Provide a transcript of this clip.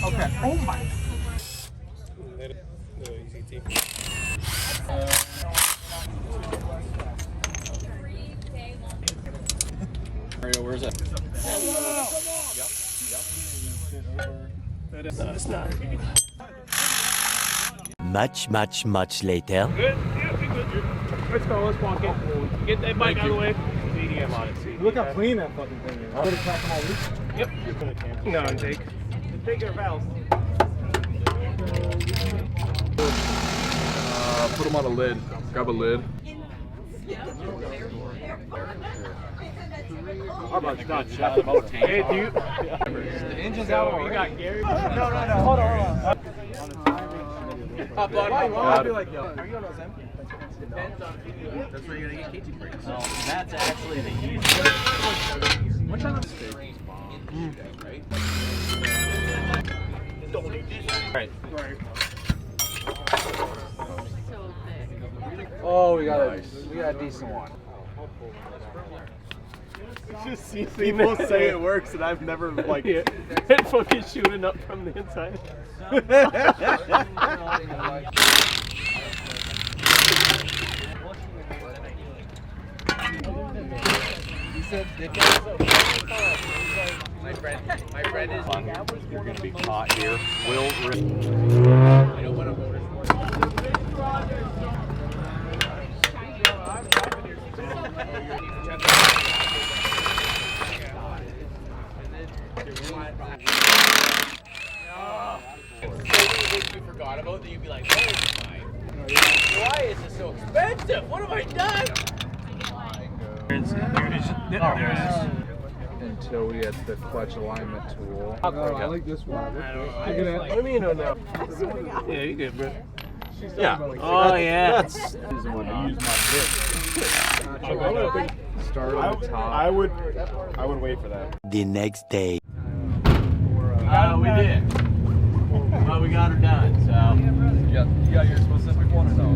Okay. Oh my. Mario, where's it? No, it's not. Much later. Good. Yeah, be good. Let's go. Let's walk it. Get that bike out of the way. CDM on it. Look how clean that fucking thing is. I'm gonna crack them all loose. Yep. No, intake. Take your valves. Put them on a lid. Grab a lid. Hey, do you? The engine's out. You got Gary? No. Hold on. I'll be like, yo. Are you on those empty? That's where you're gonna get kitchen brakes. That's actually the easiest. Which one? Right. Oh, we got a decent one. Just see people say it works, and I've never like it fucking shooting up from the inside. My friend is on. You're gonna be caught here. Will. I don't want to motorsport. You forgot about that, you'd be like, where is mine? Why is it so expensive? What have I done? Until we get the clutch alignment tool. I like this one. What do you mean, no? Yeah, you good, bro. Yeah. Oh, yeah. That's the one I use my bit. Start at the top. I would wait for that. The next day. We did. Well, we got her done, so. You got your specific one or no?